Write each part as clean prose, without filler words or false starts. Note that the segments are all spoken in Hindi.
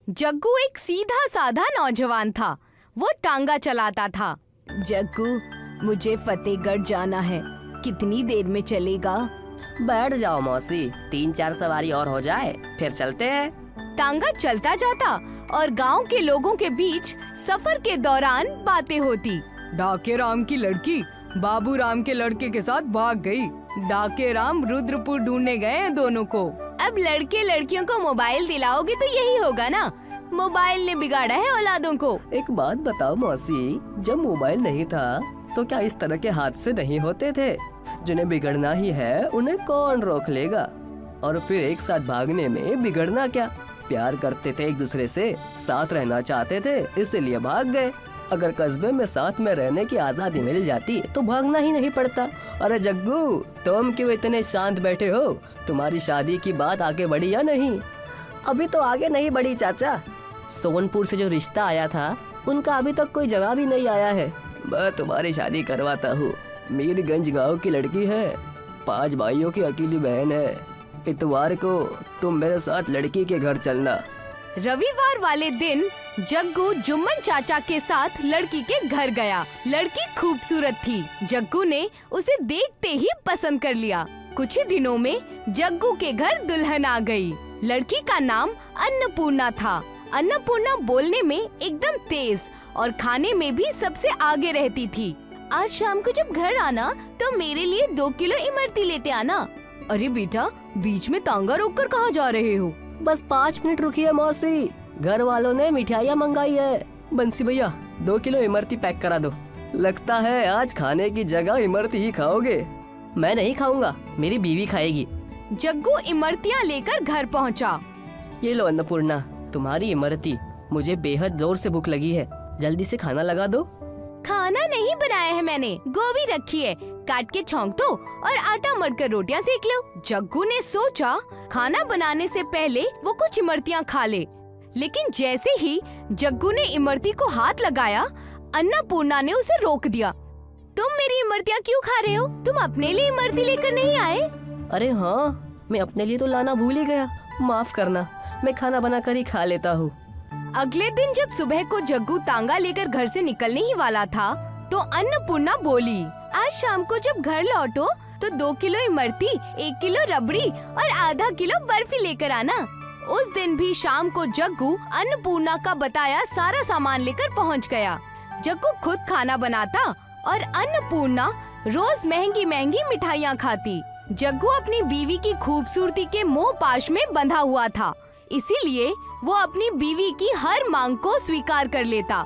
जग्गू एक सीधा साधा नौजवान था। वो टांगा चलाता था। जग्गू, मुझे फतेहगढ़ जाना है, कितनी देर में चलेगा? बैठ जाओ मौसी, 3-4 सवारी और हो जाए फिर चलते हैं। टांगा चलता जाता और गांव के लोगों के बीच सफर के दौरान बातें होती। डाके राम की लड़की बाबू राम के लड़के के साथ भाग गई। डाके राम रुद्रपुर ढूंढने गए हैं दोनों को। अब लड़के लड़कियों को मोबाइल दिलाओगे तो यही होगा ना। मोबाइल ने बिगाड़ा है औलादों को। एक बात बताओ मौसी, जब मोबाइल नहीं था तो क्या इस तरह के हादसे नहीं होते थे? जिन्हें बिगड़ना ही है उन्हें कौन रोक लेगा? और फिर एक साथ भागने में बिगड़ना क्या? प्यार करते थे एक दूसरे से, साथ रहना चाहते थे, इसलिए भाग गए। अगर कस्बे में साथ में रहने की आजादी मिल जाती तो भागना ही नहीं पड़ता। अरे जग्गू, तुम क्यों इतने शांत बैठे हो? तुम्हारी शादी की बात आगे बढ़ी या नहीं? अभी तो आगे नहीं बढ़ी चाचा। सोनपुर से जो रिश्ता आया था उनका अभी तक कोई जवाब ही नहीं आया है। मैं तुम्हारी शादी करवाता हूँ। मीरगंज गांव की लड़की है, 5 भाइयों की अकेली बहन है। इतवार को तुम मेरे साथ लड़की के घर चलना। रविवार वाले दिन जग्गू जुम्मन चाचा के साथ लड़की के घर गया। लड़की खूबसूरत थी। जग्गू ने उसे देखते ही पसंद कर लिया। कुछ ही दिनों में जग्गू के घर दुल्हन आ गई। लड़की का नाम अन्नपूर्णा था। अन्नपूर्णा बोलने में एकदम तेज और खाने में भी सबसे आगे रहती थी। आज शाम को जब घर आना तो मेरे लिए 2 किलो इमरती लेते आना। अरे बेटा, बीच में तांगा रोककर कहाँ जा रहे हो? बस 5 मिनट रुकिए मौसी, घर वालों ने मिठाइयाँ मंगाई है। बंसी भैया, 2 किलो इमरती पैक करा दो। लगता है आज खाने की जगह इमरती ही खाओगे। मैं नहीं खाऊंगा, मेरी बीवी खाएगी। जग्गू इमरतियाँ लेकर घर पहुँचा। ये लो अन्नपूर्णा, तुम्हारी इमरती। मुझे बेहद जोर से भूख लगी है, जल्दी से खाना लगा दो। खाना नहीं बनाया है मैंने, गोभी रखी है, काट के छौंक दो और आटा मढ़कर रोटियां सेक लो। जग्गू ने सोचा खाना बनाने से पहले वो कुछ इमरतियां खा ले, लेकिन जैसे ही जग्गू ने इमरती को हाथ लगाया, अन्नपूर्णा ने उसे रोक दिया। तुम मेरी इमरतियां क्यों खा रहे हो? तुम अपने लिए इमरती लेकर नहीं आए? अरे हाँ, मैं अपने लिए तो लाना भूल ही गया, माफ करना। मैं खाना बनाकर ही खा लेता हूँ। अगले दिन जब सुबह को जग्गू तांगा लेकर घर से निकलने ही वाला था तो अन्नपूर्णा बोली, आज शाम को जब घर लौटो तो 2 किलो इमरती, 1 किलो रबड़ी और आधा किलो बर्फी लेकर आना। उस दिन भी शाम को जग्गू अन्नपूर्णा का बताया सारा सामान लेकर पहुंच गया। जग्गू खुद खाना बनाता और अन्नपूर्णा रोज महंगी महंगी मिठाइयाँ खाती। जग्गू अपनी बीवी की खूबसूरती के मोह पाश में बंधा हुआ था, इसीलिए वो अपनी बीवी की हर मांग को स्वीकार कर लेता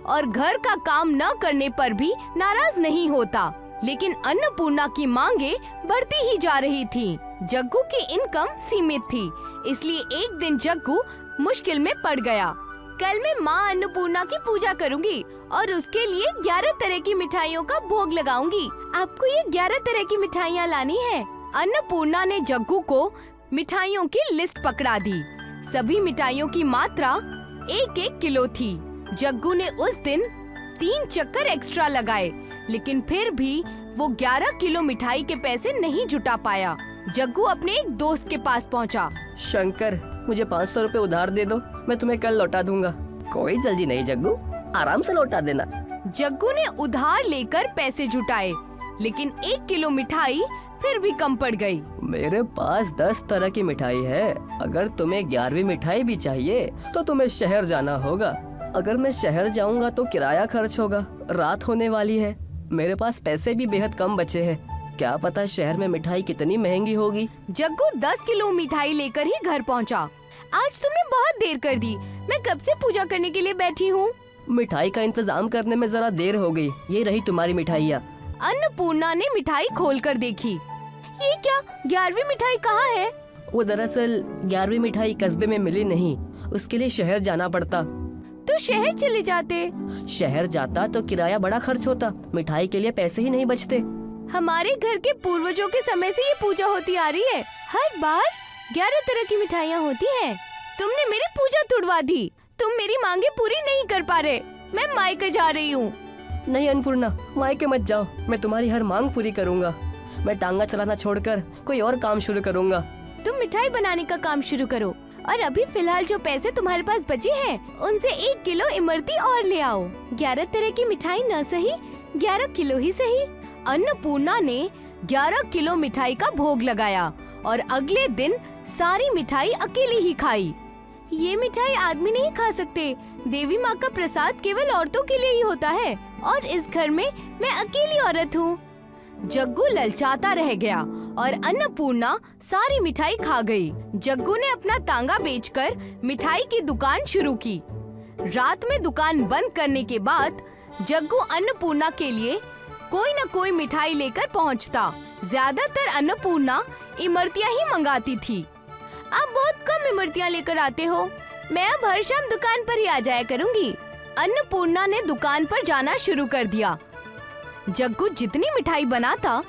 और घर का काम न करने पर भी नाराज नहीं होता। लेकिन अन्नपूर्णा की मांगे बढ़ती ही जा रही थीं। जग्गू की इनकम सीमित थी, इसलिए एक दिन जग्गू मुश्किल में पड़ गया। कल मैं माँ अन्नपूर्णा की पूजा करूंगी और उसके लिए 11 तरह की मिठाइयों का भोग लगाऊंगी। आपको ये 11 तरह की मिठाइयाँ लानी है। अन्नपूर्णा ने जग्गू को मिठाइयों की लिस्ट पकड़ा दी। सभी मिठाइयों की मात्रा 1-1 किलो थी। जग्गू ने उस दिन 3 चक्कर एक्स्ट्रा लगाए, लेकिन फिर भी वो 11 किलो मिठाई के पैसे नहीं जुटा पाया। जग्गू अपने एक दोस्त के पास पहुंचा। शंकर, मुझे 500 रुपए उधार दे दो, मैं तुम्हें कल लौटा दूंगा। कोई जल्दी नहीं जग्गू, आराम से लौटा देना। जग्गू ने उधार लेकर पैसे जुटाए, लेकिन 1 किलो मिठाई फिर भी कम पड़ गई। मेरे पास 10 तरह की मिठाई है। अगर तुम्हें 11वीं मिठाई भी चाहिए तो तुम्हें शहर जाना होगा। अगर मैं शहर जाऊंगा तो किराया खर्च होगा, रात होने वाली है। मेरे पास पैसे भी बेहद कम बचे हैं। क्या पता शहर में मिठाई कितनी महंगी होगी। जग्गू 10 किलो मिठाई लेकर ही घर पहुंचा। आज तुमने बहुत देर कर दी, मैं कब से पूजा करने के लिए बैठी हूँ। मिठाई का इंतजाम करने में जरा देर हो गई। ये रही तुम्हारी मिठाइयाँ। अन्नपूर्णा ने मिठाई खोलकर देखी। ये क्या, 11वीं मिठाई कहाँ है? वो दरअसल 11वीं मिठाई कस्बे में मिली नहीं, उसके लिए शहर जाना पड़ता। तो शहर चले जाते। शहर जाता तो किराया बड़ा खर्च होता, मिठाई के लिए पैसे ही नहीं बचते। हमारे घर के पूर्वजों के समय से ये पूजा होती आ रही है। हर बार 11 तरह की मिठाइयाँ होती हैं। तुमने मेरी पूजा तुड़वा दी। तुम मेरी मांगे पूरी नहीं कर पा रहे। मैं मायके जा रही हूँ। नहीं अन्नपूर्णा, मायके मत जाओ, मैं तुम्हारी हर मांग पूरी करूँगा। मैं टांगा चलाना छोड़कर कोई और काम शुरू करूँगा। तुम मिठाई बनाने का काम शुरू करो। और अभी फिलहाल जो पैसे तुम्हारे पास बचे हैं उनसे 1 किलो इमरती और ले आओ। 11 तरह की मिठाई न सही 11 किलो ही सही। अन्नपूर्णा ने 11 किलो मिठाई का भोग लगाया और अगले दिन सारी मिठाई अकेली ही खाई। ये मिठाई आदमी नहीं खा सकते, देवी माँ का प्रसाद केवल औरतों के लिए ही होता है और इस घर में मैं अकेली औरत हूँ। जग्गू ललचाता रह गया और अन्नपूर्णा सारी मिठाई खा गई। जग्गू ने अपना तांगा बेचकर मिठाई की दुकान शुरू की। रात में दुकान बंद करने के बाद जग्गू अन्नपूर्णा के लिए कोई न कोई मिठाई लेकर पहुंचता। ज्यादातर अन्नपूर्णा इमरतियां ही मंगाती थी। आप बहुत कम इमरतियां लेकर आते हो, मैं अब हर शाम दुकान पर ही आ जाया करूंगी। अन्नपूर्णा ने दुकान पर जाना शुरू कर दिया। जग्गू जितनी मिठाई बनाता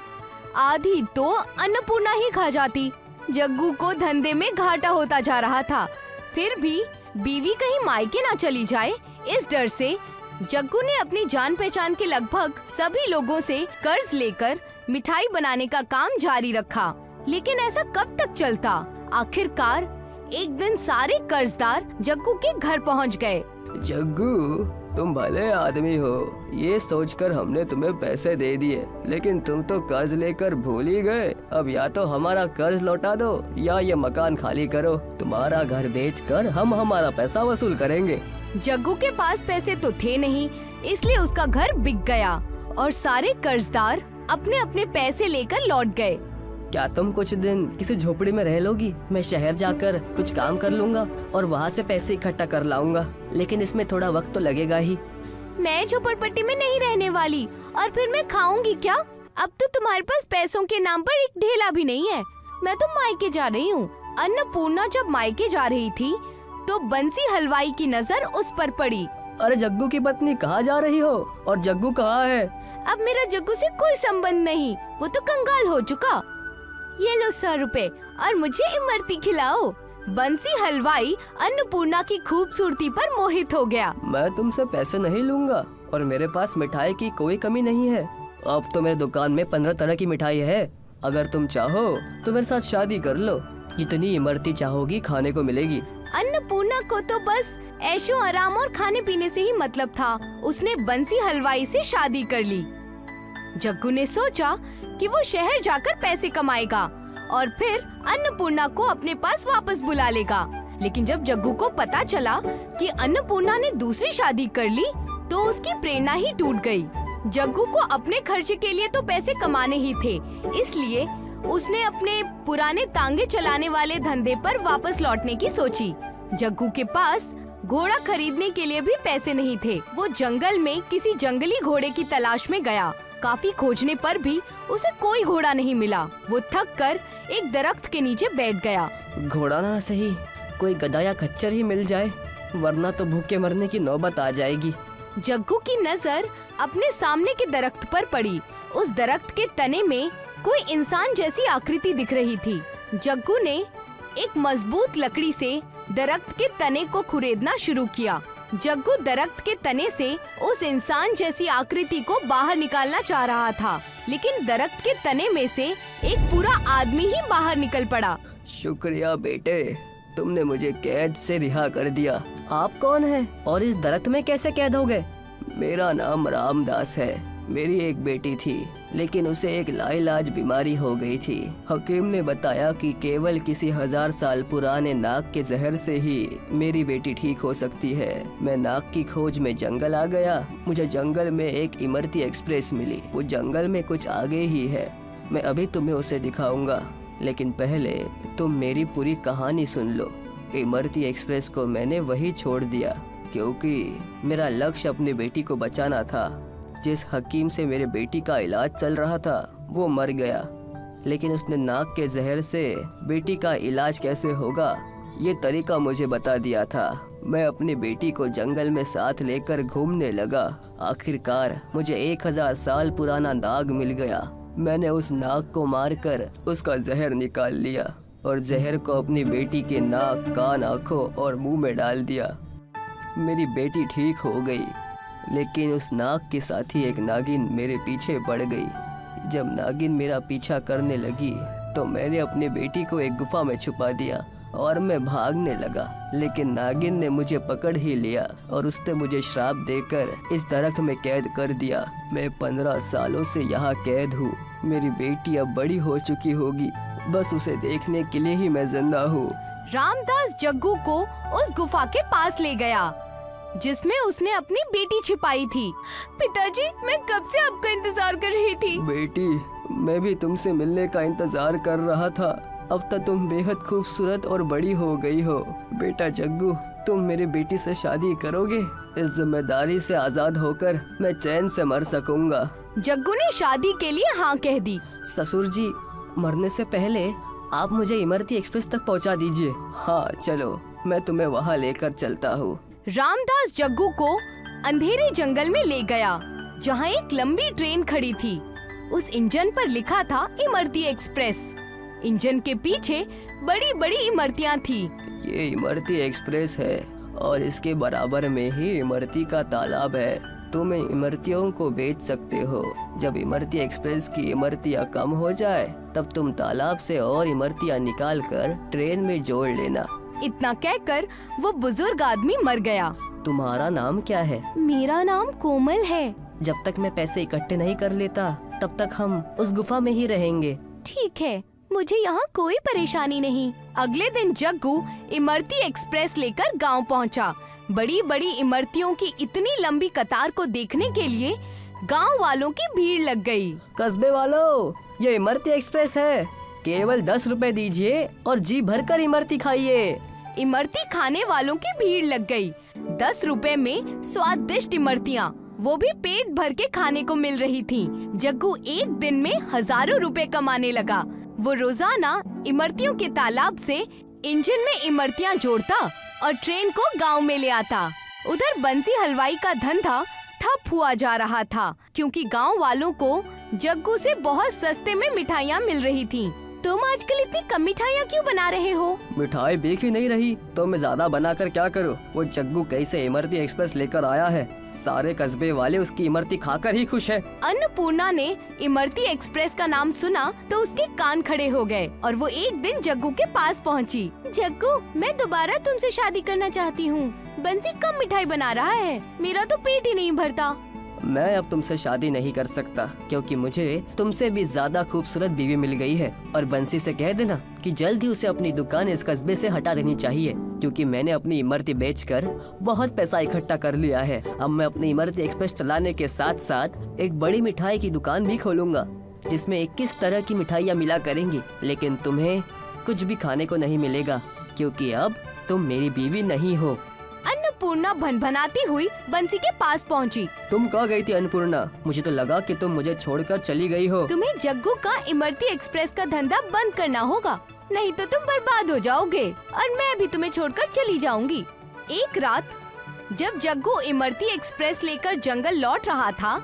आधी तो अन्नपूर्णा ही खा जाती। जग्गू को धंधे में घाटा होता जा रहा था। फिर भी बीवी कहीं मायके ना चली जाए, इस डर से जग्गू ने अपनी जान पहचान के लगभग सभी लोगों से कर्ज लेकर मिठाई बनाने का काम जारी रखा। लेकिन ऐसा कब तक चलता? आखिरकार एक दिन सारे कर्जदार जग्गू के घर पहुंच गए। जग्गू, तुम भले आदमी हो, ये सोचकर हमने तुम्हें पैसे दे दिए, लेकिन तुम तो कर्ज लेकर भूल ही गए। अब या तो हमारा कर्ज लौटा दो या ये मकान खाली करो। तुम्हारा घर बेचकर हम हमारा पैसा वसूल करेंगे। जग्गू के पास पैसे तो थे नहीं, इसलिए उसका घर बिक गया और सारे कर्जदार अपने अपने पैसे लेकर लौट गए। क्या तुम कुछ दिन किसी झोपड़ी में रह लोगी? मैं शहर जाकर कुछ काम कर लूंगा और वहाँ से पैसे इकट्ठा कर लाऊंगा, लेकिन इसमें थोड़ा वक्त तो लगेगा ही। मैं झोपड़पट्टी में नहीं रहने वाली, और फिर मैं खाऊंगी क्या? अब तो तुम्हारे पास पैसों के नाम पर एक ढेला भी नहीं है। मैं तो मायके जा रही हूँ। अन्नपूर्णा जब मायके जा रही थी तो बंसी हलवाई की नजर उस पर पड़ी। अरे जग्गू की पत्नी, कहाँ जा रही हो? और जग्गू कहाँ है? अब मेरा जग्गू से कोई संबंध नहीं, वो तो कंगाल हो चुका। ये लो 100 रुपए और मुझे इमरती खिलाओ। बंसी हलवाई अन्नपूर्णा की खूबसूरती पर मोहित हो गया। मैं तुमसे पैसे नहीं लूंगा और मेरे पास मिठाई की कोई कमी नहीं है। अब तो मेरे दुकान में 15 तरह की मिठाई है। अगर तुम चाहो तो मेरे साथ शादी कर लो, जितनी इमरती चाहोगी खाने को मिलेगी। अन्नपूर्णा को तो बस ऐशो आराम और खाने पीने से ही मतलब था। उसने बंसी हलवाई से शादी कर ली। जग्गू ने सोचा कि वो शहर जाकर पैसे कमाएगा और फिर अन्नपूर्णा को अपने पास वापस बुला लेगा। लेकिन जब जग्गू को पता चला कि अन्नपूर्णा ने दूसरी शादी कर ली तो उसकी प्रेरणा ही टूट गई। जग्गू को अपने खर्चे के लिए तो पैसे कमाने ही थे, इसलिए उसने अपने पुराने तांगे चलाने वाले धंधे पर वापस लौटने की सोची। जग्गू के पास घोड़ा खरीदने के लिए भी पैसे नहीं थे। वो जंगल में किसी जंगली घोड़े की तलाश में गया। काफी खोजने पर भी उसे कोई घोड़ा नहीं मिला। वो थक कर एक दरख्त के नीचे बैठ गया। घोड़ा ना सही, कोई गधा या खच्चर ही मिल जाए, वरना तो भूखे मरने की नौबत आ जाएगी। जग्गू की नजर अपने सामने के दरख्त पर पड़ी। उस दरख्त के तने में कोई इंसान जैसी आकृति दिख रही थी। जग्गू ने एक मजबूत लकड़ी से दरख्त के तने को खुरेदना शुरू किया। जग्गू दरख्त के तने से उस इंसान जैसी आकृति को बाहर निकालना चाह रहा था, लेकिन दरख्त के तने में से एक पूरा आदमी ही बाहर निकल पड़ा। शुक्रिया बेटे, तुमने मुझे कैद से रिहा कर दिया। आप कौन हैं और इस दरख्त में कैसे कैद हो गए? मेरा नाम रामदास है। मेरी एक बेटी थी, लेकिन उसे एक लाइलाज बीमारी हो गई थी। हकीम ने बताया कि केवल किसी 1000 साल पुराने नाग के जहर से ही मेरी बेटी ठीक हो सकती है। मैं नाग की खोज में जंगल आ गया। मुझे जंगल में एक इमरती एक्सप्रेस मिली। वो जंगल में कुछ आगे ही है। मैं अभी तुम्हें उसे दिखाऊंगा, लेकिन पहले तुम मेरी पूरी कहानी सुन लो। इमरती एक्सप्रेस को मैंने वही छोड़ दिया क्योंकि मेरा लक्ष्य अपनी बेटी को बचाना था। जिस हकीम से मेरे बेटी का इलाज चल रहा था वो मर गया, लेकिन उसने नाग के जहर से बेटी का इलाज कैसे होगा ये तरीका मुझे बता दिया था। मैं अपनी बेटी को जंगल में साथ लेकर घूमने लगा। आखिरकार मुझे 1000 साल पुराना नाग मिल गया। मैंने उस नाग को मारकर उसका जहर निकाल लिया और जहर को अपनी बेटी के नाक, कान, आँखों और मुंह में डाल दिया। मेरी बेटी ठीक हो गई, लेकिन उस नाग के साथ ही एक नागिन मेरे पीछे पड़ गई। जब नागिन मेरा पीछा करने लगी तो मैंने अपनी बेटी को एक गुफा में छुपा दिया और मैं भागने लगा, लेकिन नागिन ने मुझे पकड़ ही लिया और उसने मुझे श्राप देकर इस दरख्त में कैद कर दिया। मैं 15 सालों से यहाँ कैद हूँ। मेरी बेटी अब बड़ी हो चुकी होगी, बस उसे देखने के लिए ही मैं जिंदा हूँ। रामदास जग्गू को उस गुफा के पास ले गया जिसमें उसने अपनी बेटी छिपाई थी। पिताजी, मैं कब से आपका इंतजार कर रही थी। बेटी, मैं भी तुमसे मिलने का इंतजार कर रहा था। अब तक तुम बेहद खूबसूरत और बड़ी हो गई हो। बेटा जग्गू, तुम मेरी बेटी से शादी करोगे? इस जिम्मेदारी से आजाद होकर मैं चैन से मर सकूंगा। जग्गू ने शादी के लिए हाँ कह दी। ससुर जी, मरने से पहले आप मुझे इमरती एक्सप्रेस तक पहुंचा दीजिए। हाँ चलो, मैं तुम्हें वहाँ लेकर चलता हूँ। रामदास जग्गू को अंधेरे जंगल में ले गया जहाँ एक लंबी ट्रेन खड़ी थी। उस इंजन पर लिखा था इमरती एक्सप्रेस। इंजन के पीछे बड़ी बड़ी इमरतियाँ थी। ये इमरती एक्सप्रेस है और इसके बराबर में ही इमरती का तालाब है। तुम इन इमरतियों को बेच सकते हो। जब इमरती एक्सप्रेस की इमरतियाँ कम हो जाए तब तुम तालाब से और इमरतियाँ निकाल कर ट्रेन में जोड़ लेना। इतना कहकर वो बुजुर्ग आदमी मर गया। तुम्हारा नाम क्या है? मेरा नाम कोमल है। जब तक मैं पैसे इकट्ठे नहीं कर लेता तब तक हम उस गुफा में ही रहेंगे। ठीक है, मुझे यहाँ कोई परेशानी नहीं। अगले दिन जग्गू इमरती एक्सप्रेस लेकर गांव पहुँचा। बड़ी बड़ी इमरतियों की इतनी लंबी कतार को देखने के लिए गांव वालों की भीड़ लग गई। कस्बे वालों, ये इमरती एक्सप्रेस है, केवल 10 रुपए दीजिए और जी भरकर इमरती खाइए। इमरती खाने वालों की भीड़ लग गई। 10 रुपए में स्वादिष्ट इमरतियाँ, वो भी पेट भर के खाने को मिल रही थी। जग्गू एक दिन में हजारों रुपए कमाने लगा। वो रोजाना इमरतियों के तालाब से इंजन में इमरतियाँ जोड़ता और ट्रेन को गांव में ले आता। उधर बंसी हलवाई का धंधा ठप हुआ जा रहा था क्योंकि गांव वालों को जग्गू से बहुत सस्ते में मिठाइयाँ मिल रही थीं। तुम आजकल इतनी कम मिठाइयाँ क्यों बना रहे हो? मिठाई बिक ही नहीं रही तो मैं ज्यादा बनाकर क्या करूँ? वो जग्गू कैसे इमरती एक्सप्रेस लेकर आया है। सारे कस्बे वाले उसकी इमरती खाकर ही खुश है। अन्नपूर्णा ने इमरती एक्सप्रेस का नाम सुना तो उसके कान खड़े हो गए और वो एक दिन जग्गू के पास पहुंची। जग्गू, मैं दोबारा तुमसे शादी करना चाहती हूँ। बंसी कम मिठाई बना रहा है, मेरा तो पेट ही नहीं भरता। मैं अब तुमसे शादी नहीं कर सकता क्योंकि मुझे तुमसे भी ज्यादा खूबसूरत बीवी मिल गई है। और बंसी से कह देना कि जल्द ही उसे अपनी दुकान इस कस्बे से हटा देनी चाहिए क्योंकि मैंने अपनी इमरती बेचकर बहुत पैसा इकट्ठा कर लिया है। अब मैं अपनी इमरती एक्सप्रेस चलाने के साथ साथ एक बड़ी मिठाई की दुकान भी खोलूंगा जिसमें 21 तरह की मिठाइयाँ मिला करेंगी। लेकिन तुम्हें कुछ भी खाने को नहीं मिलेगा क्योंकि अब तुम मेरी बीवी नहीं हो। अन्नपूर्णा भनभनाती हुई बंसी के पास पहुंची। तुम कहाँ गई थी अन्नपूर्णा? मुझे तो लगा कि तुम मुझे छोड़कर चली गई हो। तुम्हें जग्गू का इमरती एक्सप्रेस का धंधा बंद करना होगा, नहीं तो तुम बर्बाद हो जाओगे और मैं भी तुम्हें छोड़कर चली जाऊंगी। एक रात जब जग्गू इमरती एक्सप्रेस लेकर जंगल लौट रहा था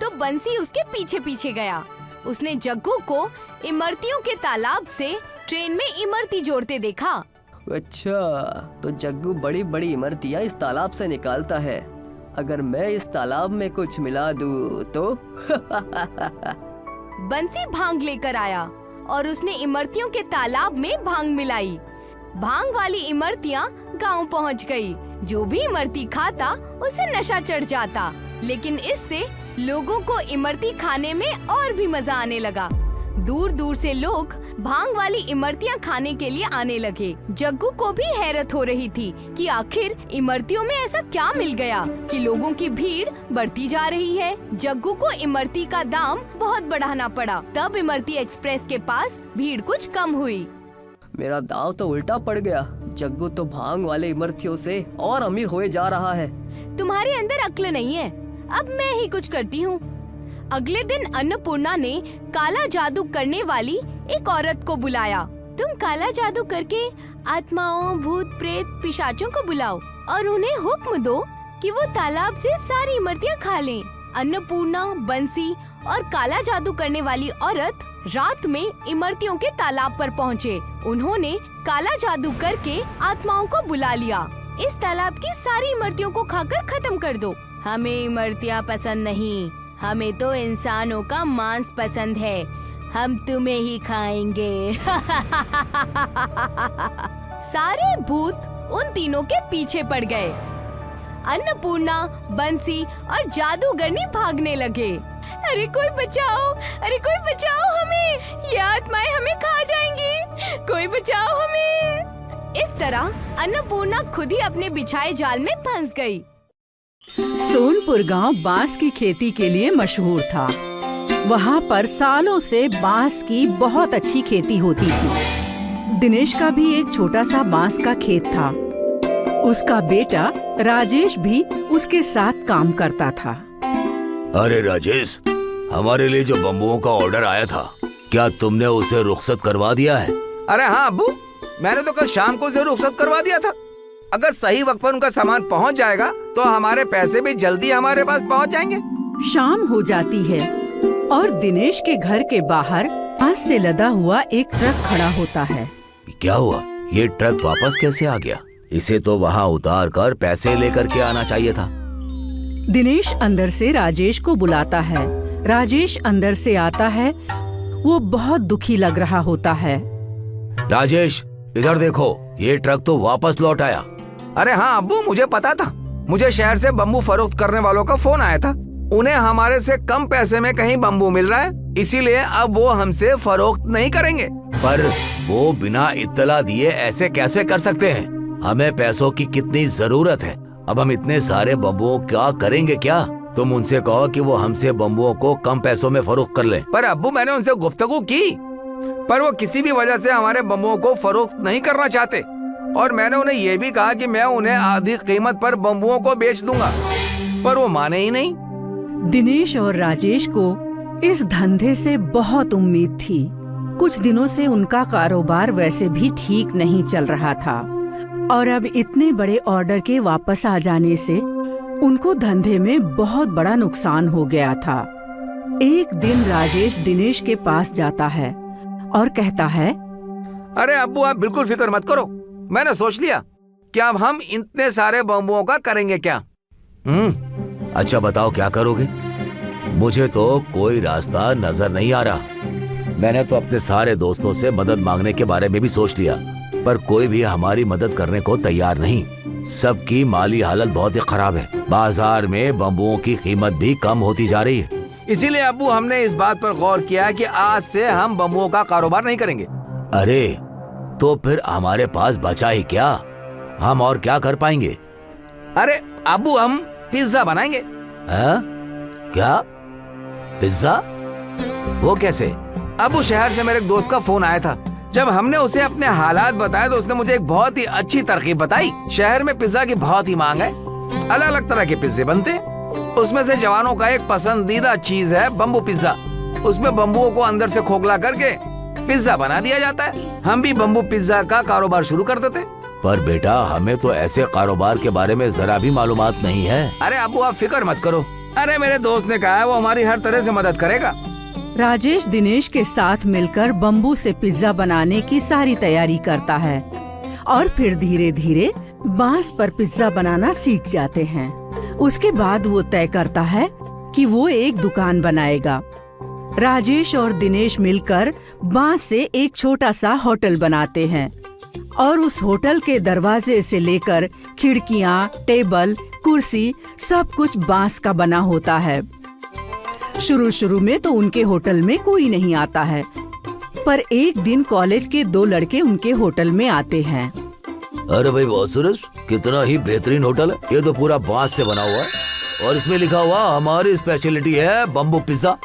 तो बंसी उसके पीछे पीछे गया। उसने जग्गू को इमरतियों के तालाब से ट्रेन में इमरती जोड़ते देखा। अच्छा, तो जग्गू बड़ी बड़ी इमरतियाँ इस तालाब से निकालता है। अगर मैं इस तालाब में कुछ मिला दूँ तो बंसी भांग लेकर आया और उसने इमरतियों के तालाब में भांग मिलाई। भांग वाली इमरतियाँ गांव पहुंच गई। जो भी इमरती खाता उसे नशा चढ़ जाता, लेकिन इससे लोगों को इमरती खाने में और भी मजा आने लगा। दूर दूर से लोग भांग वाली इमरतियाँ खाने के लिए आने लगे। जग्गू को भी हैरत हो रही थी कि आखिर इमरतियों में ऐसा क्या मिल गया कि लोगों की भीड़ बढ़ती जा रही है। जग्गू को इमरती का दाम बहुत बढ़ाना पड़ा, तब इमरती एक्सप्रेस के पास भीड़ कुछ कम हुई। मेरा दाव तो उल्टा पड़ गया। जग्गू तो भांग वाले इमरतियों से और अमीर होए जा रहा है। तुम्हारे अंदर अक्ल नहीं है, अब मैं ही कुछ करती हूँ। अगले दिन अन्नपूर्णा ने काला जादू करने वाली एक औरत को बुलाया। तुम काला जादू करके आत्माओं, भूत प्रेत, पिशाचों को बुलाओ और उन्हें हुक्म दो कि वो तालाब से सारी इमरतियाँ खा लें। अन्नपूर्णा, बंसी और काला जादू करने वाली औरत रात में इमरतियों के तालाब पर पहुँचे। उन्होंने काला जादू करके आत्माओं को बुला लिया। इस तालाब की सारी इमरतियों को खाकर खत्म कर दो। हमें इमरतियाँ पसंद नहीं, हमें तो इंसानों का मांस पसंद है, हम तुम्हें ही खाएंगे। सारे भूत उन तीनों के पीछे पड़ गए। अन्नपूर्णा, बंसी और जादूगरनी भागने लगे। अरे कोई बचाओ, अरे कोई बचाओ हमें, ये आत्माएं हमें खा जाएंगी, कोई बचाओ हमें। इस तरह अन्नपूर्णा खुद ही अपने बिछाए जाल में फंस गई। सोनपुर गांव बांस की खेती के लिए मशहूर था। वहाँ पर सालों से बांस की बहुत अच्छी खेती होती थी। दिनेश का भी एक छोटा सा बांस का खेत था। उसका बेटा राजेश भी उसके साथ काम करता था। अरे राजेश, हमारे लिए जो बम्बुओं का ऑर्डर आया था, क्या तुमने उसे रुखसत करवा दिया है? अरे हाँ अब्बू, मैंने तो कल शाम को उसे रुखसत करवा दिया था। अगर सही वक्त पर उनका सामान पहुंच जाएगा तो हमारे पैसे भी जल्दी हमारे पास पहुंच जाएंगे। शाम हो जाती है और दिनेश के घर के बाहर बांस से लदा हुआ एक ट्रक खड़ा होता है। क्या हुआ? ये ट्रक वापस कैसे आ गया? इसे तो वहाँ उतार कर पैसे लेकर के आना चाहिए था। दिनेश अंदर से राजेश को बुलाता है। राजेश अंदर से आता है। वो बहुत दुखी लग रहा होता है। राजेश, इधर देखो, ये ट्रक तो वापस लौट आया। अरे हाँ अब्बू, मुझे पता था। मुझे शहर से बम्बू फरोख्त करने वालों का फोन आया था। उन्हें हमारे से कम पैसे में कहीं बम्बू मिल रहा है, इसीलिए अब वो हमसे फरोख्त नहीं करेंगे। पर वो बिना इत्तला दिए ऐसे कैसे कर सकते हैं? हमें पैसों की कितनी जरूरत है। अब हम इतने सारे बम्बुओं का करेंगे क्या? तुम उनसे कहो कि वो हमसे बम्बुओं को कम पैसों में फरोख्त कर ले। पर अब्बू, मैंने उनसे गुफ्तगू की, पर वो किसी भी वजह से हमारे बम्बुओं को फरोख्त नहीं करना चाहते। और मैंने उन्हें ये भी कहा कि मैं उन्हें आधी कीमत पर बम्बुओं को बेच दूंगा, पर वो माने ही नहीं। दिनेश और राजेश को इस धंधे से बहुत उम्मीद थी। कुछ दिनों से उनका कारोबार वैसे भी ठीक नहीं चल रहा था और अब इतने बड़े ऑर्डर के वापस आ जाने से उनको धंधे में बहुत बड़ा नुकसान हो गया था। एक दिन राजेश दिनेश के पास जाता है और कहता है, अरे अब्बू, आप बिल्कुल फिक्र मत करो। मैंने सोच लिया कि अब हम इतने सारे बम्बुओं का करेंगे क्या। अच्छा बताओ, क्या करोगे? मुझे तो कोई रास्ता नजर नहीं आ रहा। मैंने तो अपने सारे दोस्तों से मदद मांगने के बारे में भी सोच लिया, पर कोई भी हमारी मदद करने को तैयार नहीं। सबकी माली हालत बहुत ही खराब है। बाजार में बम्बुओं की कीमत भी कम होती जा रही है। इसीलिए अब्बू, हमने इस बात पर गौर किया कि आज से हम बम्बुओं का कारोबार नहीं करेंगे। अरे तो फिर हमारे पास बचा ही क्या? हम और क्या कर पाएंगे? अरे अब्बू, हम पिज्जा बनाएंगे। है? क्या? पिज्जा? वो कैसे? अब्बू, शहर से मेरे एक दोस्त का फोन आया था। जब हमने उसे अपने हालात बताए तो उसने मुझे एक बहुत ही अच्छी तरकीब बताई। शहर में पिज्जा की बहुत ही मांग है। अलग अलग तरह के पिज्जे बनते हैं। उसमें से जवानों का एक पसंदीदा चीज है बम्बू पिज्जा। उसमें बम्बुओं को अंदर से खोखला करके पिज्जा बना दिया जाता है। हम भी बम्बू पिज्जा का कारोबार शुरू कर देते। पर बेटा, हमें तो ऐसे कारोबार के बारे में जरा भी मालूमात नहीं है। अरे अब्बू, आप फिक्र मत करो। अरे मेरे दोस्त ने कहा है वो हमारी हर तरह से मदद करेगा। राजेश दिनेश के साथ मिलकर बम्बू से पिज्जा बनाने की सारी तैयारी करता है और फिर धीरे धीरे बांस पर पिज्जा बनाना सीख जाते हैं। उसके बाद वो तय करता है कि वो एक दुकान बनाएगा। राजेश और दिनेश मिलकर बांस से एक छोटा सा होटल बनाते हैं और उस होटल के दरवाजे से लेकर खिड़कियां, टेबल, कुर्सी सब कुछ बांस का बना होता है। शुरू में तो उनके होटल में कोई नहीं आता है, पर एक दिन कॉलेज के 2 लड़के उनके होटल में आते हैं। अरे भाई बहुत सूरज, कितना ही बेहतरीन होटल है। ये तो पूरा बांस से बना हुआ है और इसमें लिखा हुआ हमारी स्पेशलिटी है बम्बू पिज्जा।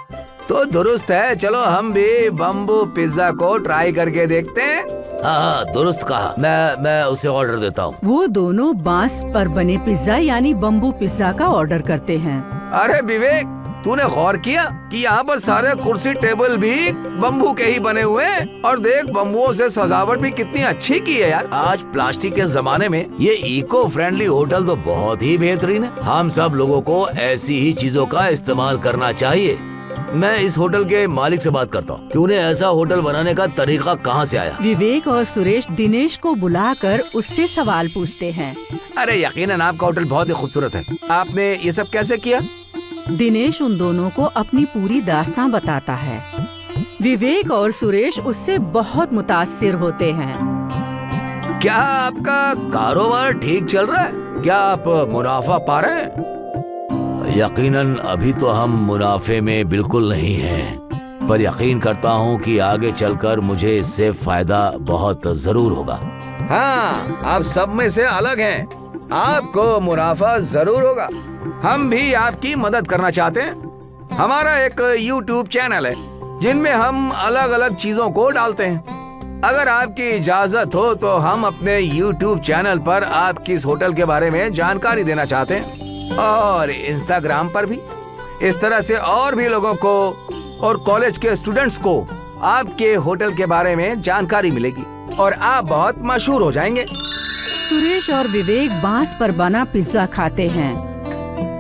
तो दुरुस्त है, चलो हम भी बम्बू पिज्जा को ट्राई करके देखते हैं। हाँ, दुरुस्त कहा। मैं उसे ऑर्डर देता हूँ। वो दोनों बांस पर बने पिज्जा यानी बम्बू पिज्जा का ऑर्डर करते हैं। अरे विवेक, तूने गौर किया कि यहाँ पर सारे कुर्सी टेबल भी बम्बू के ही बने हुए हैं और देख बम्बुओं से सजावट भी कितनी अच्छी की है यार। आज प्लास्टिक के जमाने में ये इको फ्रेंडली होटल तो बहुत ही बेहतरीन है। हम सब लोगों को ऐसी ही चीजों का इस्तेमाल करना चाहिए। मैं इस होटल के मालिक से बात करता हूँ कि उन्हें ऐसा होटल बनाने का तरीका कहाँ से आया। विवेक और सुरेश दिनेश को बुलाकर उससे सवाल पूछते हैं। अरे यकीनन आपका होटल बहुत ही खूबसूरत है। आपने ये सब कैसे किया? दिनेश उन दोनों को अपनी पूरी दास्तान बताता है। विवेक और सुरेश उससे बहुत मुतासिर होते हैं। क्या आपका कारोबार ठीक चल रहा है? क्या आप मुनाफा पा रहे हैं? यकीनन अभी तो हम मुनाफे में बिल्कुल नहीं हैं, पर यकीन करता हूँ कि आगे चलकर मुझे इससे फायदा बहुत जरूर होगा। हाँ, आप सब में से अलग हैं। आपको मुनाफा जरूर होगा। हम भी आपकी मदद करना चाहते हैं। हमारा एक YouTube चैनल है जिनमें हम अलग अलग चीजों को डालते हैं। अगर आपकी इजाजत हो तो हम अपने YouTube चैनल पर आपकी इस होटल के बारे में जानकारी देना चाहते हैं, और इंस्टाग्राम पर भी। इस तरह से और भी लोगों को और कॉलेज के स्टूडेंट्स को आपके होटल के बारे में जानकारी मिलेगी और आप बहुत मशहूर हो जाएंगे। सुरेश और विवेक बांस पर बना पिज्जा खाते हैं।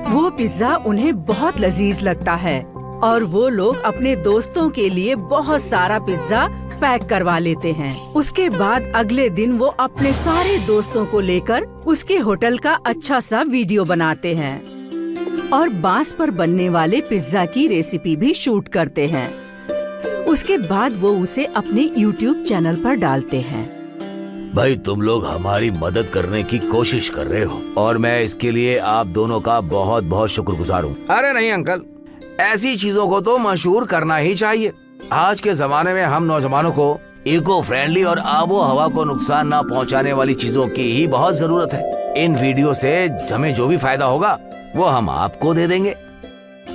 वो पिज्जा उन्हें बहुत लजीज लगता है और वो लोग अपने दोस्तों के लिए बहुत सारा पिज्जा पैक करवा लेते हैं। उसके बाद अगले दिन वो अपने सारे दोस्तों को लेकर उसके होटल का अच्छा सा वीडियो बनाते हैं और बांस पर बनने वाले पिज्जा की रेसिपी भी शूट करते हैं। उसके बाद वो उसे अपने YouTube चैनल पर डालते हैं। भाई, तुम लोग हमारी मदद करने की कोशिश कर रहे हो और मैं इसके लिए आप दोनों का बहुत बहुत शुक्रगुजार हूँ। अरे नहीं अंकल, ऐसी चीजों को तो मशहूर करना ही चाहिए। आज के जमाने में हम नौजवानों को इको फ्रेंडली और आबो हवा को नुकसान ना पहुंचाने वाली चीजों की ही बहुत जरूरत है। इन वीडियो से हमें जो भी फायदा होगा वो हम आपको दे देंगे।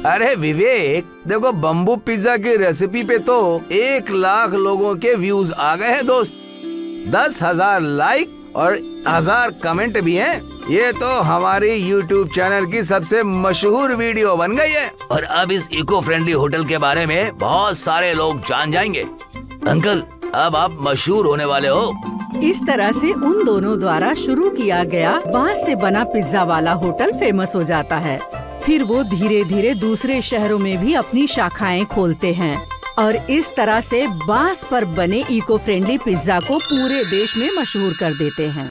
अरे विवेक, देखो बम्बू पिज्जा की रेसिपी पे तो 1 लाख लोगों के व्यूज आ गए हैं दोस्त। 10,000 लाइक और 1000 कमेंट भी हैं। ये तो हमारी YouTube चैनल की सबसे मशहूर वीडियो बन गई है और अब इस इको फ्रेंडली होटल के बारे में बहुत सारे लोग जान जाएंगे। अंकल, अब आप मशहूर होने वाले हो। इस तरह से उन दोनों द्वारा शुरू किया गया बांस से बना पिज्जा वाला होटल फेमस हो जाता है। फिर वो धीरे धीरे दूसरे शहरों में भी अपनी शाखाएं खोलते हैं और इस तरह से बांस पर बने इको फ्रेंडली पिज्जा को पूरे देश में मशहूर कर देते हैं।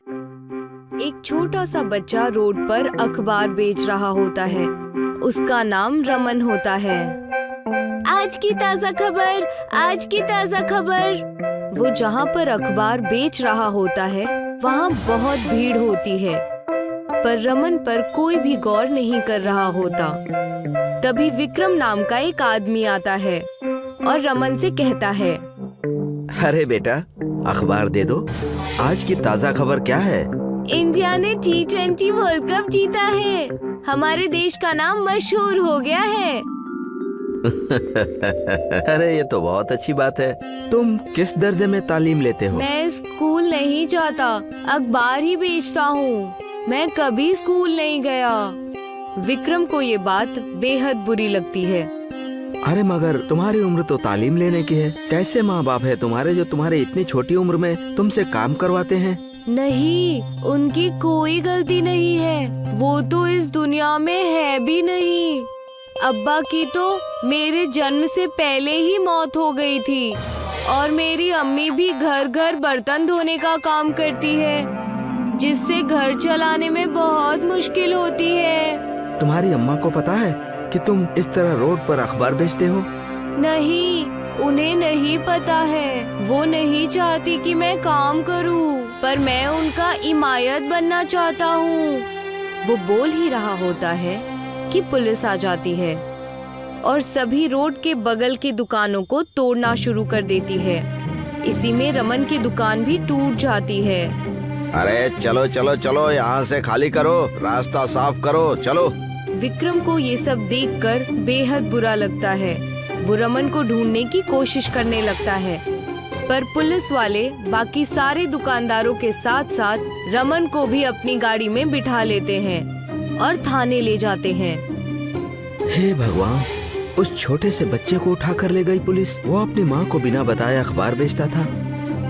एक छोटा सा बच्चा रोड पर अखबार बेच रहा होता है। उसका नाम रमन होता है। आज की ताज़ा खबर, आज की ताज़ा खबर। वो जहाँ पर अखबार बेच रहा होता है वहाँ बहुत भीड़ होती है, पर रमन पर कोई भी गौर नहीं कर रहा होता। तभी विक्रम नाम का एक आदमी आता है और रमन से कहता है, अरे बेटा, अखबार दे दो। आज की ताज़ा खबर क्या है? इंडिया ने T20 वर्ल्ड कप जीता है। हमारे देश का नाम मशहूर हो गया है। अरे ये तो बहुत अच्छी बात है। तुम किस दर्जे में तालीम लेते हो? मैं स्कूल नहीं जाता, अखबार ही बेचता हूँ। मैं कभी स्कूल नहीं गया। विक्रम को ये बात बेहद बुरी लगती है। अरे मगर तुम्हारी उम्र तो तालीम लेने की है। कैसे माँ बाप है तुम्हारे जो तुम्हारे इतनी छोटी उम्र में तुमसे काम करवाते हैं? नहीं, उनकी कोई गलती नहीं है। वो तो इस दुनिया में है भी नहीं। अब्बा की तो मेरे जन्म से पहले ही मौत हो गई थी और मेरी अम्मी भी घर घर बर्तन धोने का काम करती है, जिससे घर चलाने में बहुत मुश्किल होती है। तुम्हारी अम्मा को पता है कि तुम इस तरह रोड पर अखबार बेचते हो? नहीं, उन्हें नहीं पता है। वो नहीं चाहती कि मैं काम करूं, पर मैं उनका इमायत बनना चाहता हूं। वो बोल ही रहा होता है कि पुलिस आ जाती है और सभी रोड के बगल की दुकानों को तोड़ना शुरू कर देती है। इसी में रमन की दुकान भी टूट जाती है। अरे चलो चलो चलो, यहाँ से खाली करो, रास्ता साफ करो, चलो। विक्रम को ये सब देखकर बेहद बुरा लगता है। वो रमन को ढूंढने की कोशिश करने लगता है, पर पुलिस वाले बाकी सारे दुकानदारों के साथ साथ रमन को भी अपनी गाड़ी में बिठा लेते हैं और थाने ले जाते हैं। हे भगवान, उस छोटे से बच्चे को उठा कर ले गई पुलिस। वो अपनी माँ को बिना बताए अखबार बेचता था।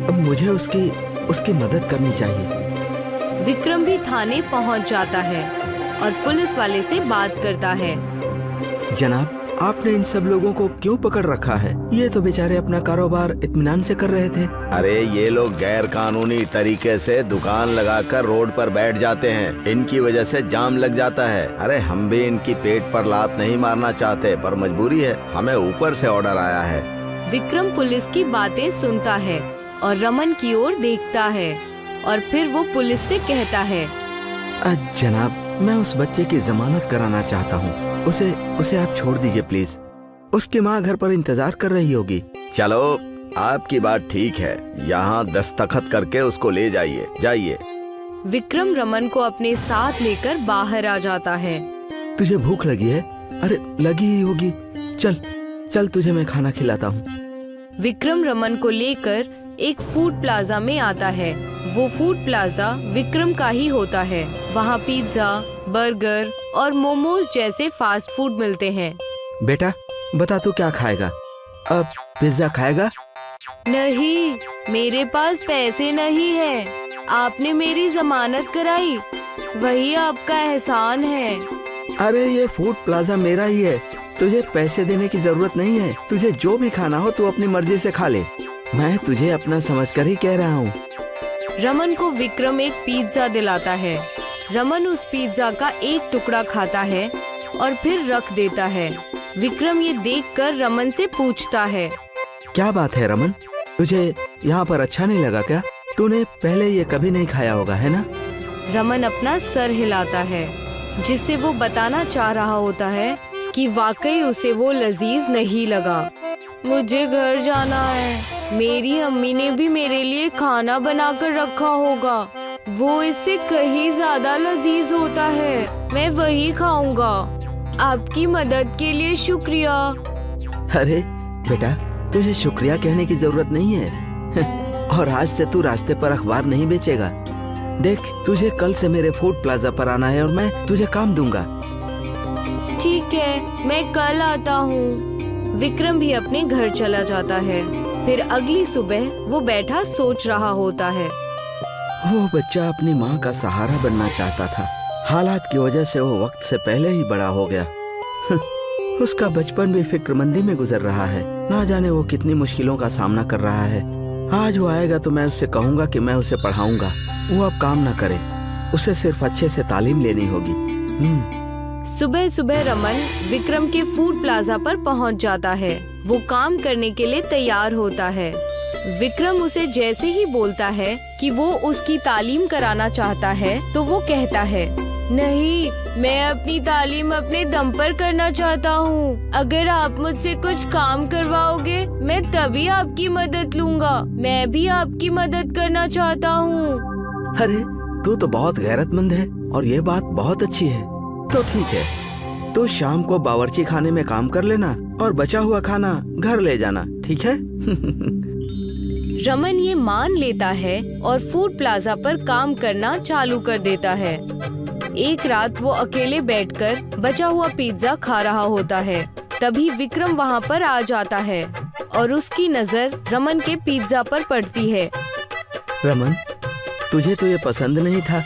अब मुझे उसकी मदद करनी चाहिए। विक्रम भी थाने पहुंच जाता है और पुलिस वाले से बात करता है। जनाब, आपने इन सब लोगों को क्यों पकड़ रखा है? ये तो बेचारे अपना कारोबार इत्मीनान से कर रहे थे। अरे ये लोग गैर कानूनी तरीके से दुकान लगाकर रोड पर बैठ जाते हैं। इनकी वजह से जाम लग जाता है। अरे हम भी इनकी पेट पर लात नहीं मारना चाहते, पर मजबूरी है। हमें ऊपर से ऑर्डर आया है। विक्रम पुलिस की बातें सुनता है और रमन की ओर देखता है और फिर वो पुलिस से कहता है, जनाब, मैं उस बच्चे की जमानत कराना चाहता हूँ। उसे आप छोड़ दीजिए प्लीज। उसकी माँ घर पर इंतजार कर रही होगी। चलो, आपकी बात ठीक है, यहाँ दस्तखत करके उसको ले जाइए। जाइए। विक्रम रमन को अपने साथ लेकर बाहर आ जाता है। तुझे भूख लगी है? अरे लगी ही होगी। चल चल, तुझे मैं खाना खिलाता हूँ। विक्रम रमन को लेकर एक फूड प्लाजा में आता है। वो फूड प्लाजा विक्रम का ही होता है। वहाँ पिज्जा, बर्गर और मोमोज जैसे फास्ट फूड मिलते हैं। बेटा, बता तू क्या खाएगा? अब पिज्जा खाएगा? नहीं, मेरे पास पैसे नहीं है। आपने मेरी जमानत कराई, वही आपका एहसान है। अरे ये फूड प्लाजा मेरा ही है, तुझे पैसे देने की जरूरत नहीं है। तुझे जो भी खाना हो तू अपनी मर्जी से खा ले। मैं तुझे अपना समझकर ही कह रहा हूँ। रमन को विक्रम एक पिज्जा दिलाता है। रमन उस पिज्जा का एक टुकड़ा खाता है और फिर रख देता है। विक्रम ये देखकर रमन से पूछता है, क्या बात है रमन, तुझे यहाँ पर अच्छा नहीं लगा क्या? तूने पहले ये कभी नहीं खाया होगा, है ना? रमन अपना सर हिलाता है, जिससे वो बताना चाह रहा होता है कि वाकई उसे वो लजीज नहीं लगा। मुझे घर जाना है। मेरी अम्मी ने भी मेरे लिए खाना बनाकर रखा होगा। वो इससे कहीं ज्यादा लजीज होता है। मैं वही खाऊंगा। आपकी मदद के लिए शुक्रिया। अरे बेटा, तुझे शुक्रिया कहने की जरूरत नहीं है। और आज से तू रास्ते पर अखबार नहीं बेचेगा। देख, तुझे कल से मेरे फूड प्लाजा पर आना है और मैं तुझे काम दूंगा। ठीक है, मैं कल आता हूँ। विक्रम भी अपने घर चला जाता है। फिर अगली सुबह वो बैठा सोच रहा होता है। वो बच्चा अपनी माँ का सहारा बनना चाहता था। हालात की वजह से वो वक्त से पहले ही बड़ा हो गया। उसका बचपन भी फिक्रमंदी में गुजर रहा है। ना जाने वो कितनी मुश्किलों का सामना कर रहा है। आज वो आएगा तो मैं उससे कहूँगा कि मैं उसे पढ़ाऊंगा। वो अब काम न करे, उसे सिर्फ अच्छे से तालीम लेनी होगी। सुबह सुबह रमन विक्रम के फूड प्लाजा पर पहुंच जाता है। वो काम करने के लिए तैयार होता है। विक्रम उसे जैसे ही बोलता है कि वो उसकी तालीम कराना चाहता है, तो वो कहता है, नहीं, मैं अपनी तालीम अपने दम पर करना चाहता हूँ। अगर आप मुझसे कुछ काम करवाओगे, मैं तभी आपकी मदद लूँगा। मैं भी आपकी मदद करना चाहता हूँ। अरे तू तो बहुत गैरतमंद है और ये बात बहुत अच्छी है। तो ठीक है, तो शाम को बावर्ची खाने में काम कर लेना और बचा हुआ खाना घर ले जाना, ठीक है? रमन ये मान लेता है और फूड प्लाजा पर काम करना चालू कर देता है। एक रात वो अकेले बैठकर बचा हुआ पिज्जा खा रहा होता है। तभी विक्रम वहाँ पर आ जाता है और उसकी नजर रमन के पिज्जा पर पड़ती है। रमन, तुझे तो ये पसंद नहीं था।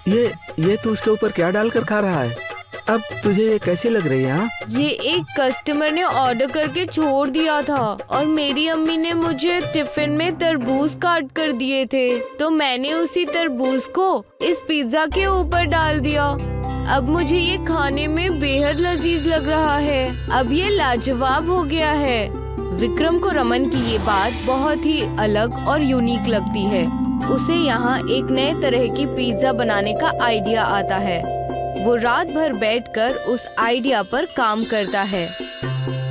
ये तू उसके ऊपर क्या डालकर खा रहा है? अब तुझे ये कैसी लग रही है? हाँ? ये एक कस्टमर ने ऑर्डर करके छोड़ दिया था और मेरी अम्मी ने मुझे टिफिन में तरबूज काट कर दिए थे, तो मैंने उसी तरबूज को इस पिज्जा के ऊपर डाल दिया। अब मुझे ये खाने में बेहद लजीज लग रहा है। अब ये लाजवाब हो गया है। विक्रम को रमन की ये बात बहुत ही अलग और यूनिक लगती है। उसे यहाँ एक नए तरह की पिज्जा बनाने का आइडिया आता है। वो रात भर बैठकर उस आइडिया पर काम करता है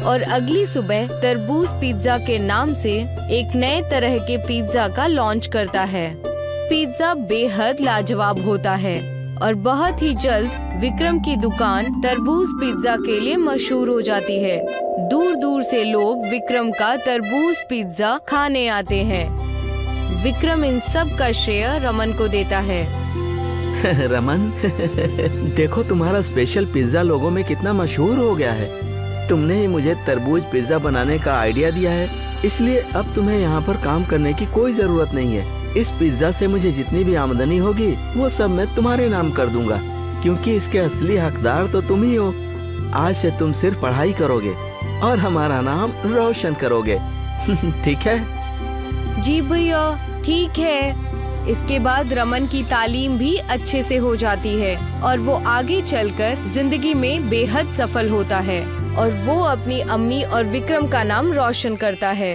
और अगली सुबह तरबूज पिज्जा के नाम से एक नए तरह के पिज्जा का लॉन्च करता है। पिज्जा बेहद लाजवाब होता है और बहुत ही जल्द विक्रम की दुकान तरबूज पिज्जा के लिए मशहूर हो जाती है। दूर दूर से लोग विक्रम का तरबूज पिज्जा खाने आते हैं। विक्रम इन सब का श्रेय रमन को देता है। रमन, देखो तुम्हारा स्पेशल पिज्जा लोगों में कितना मशहूर हो गया है। तुमने ही मुझे तरबूज पिज्जा बनाने का आइडिया दिया है, इसलिए अब तुम्हें यहाँ पर काम करने की कोई जरूरत नहीं है। इस पिज्जा से मुझे जितनी भी आमदनी होगी वो सब मैं तुम्हारे नाम कर दूंगा, क्योंकि इसके असली हकदार तो तुम ही हो। आज से तुम सिर्फ पढ़ाई करोगे और हमारा नाम रोशन करोगे। ठीक है? जी भैया, ठीक है। इसके बाद रमन की तालीम भी अच्छे से हो जाती है और वो आगे चलकर जिंदगी में बेहद सफल होता है और वो अपनी अम्मी और विक्रम का नाम रोशन करता है।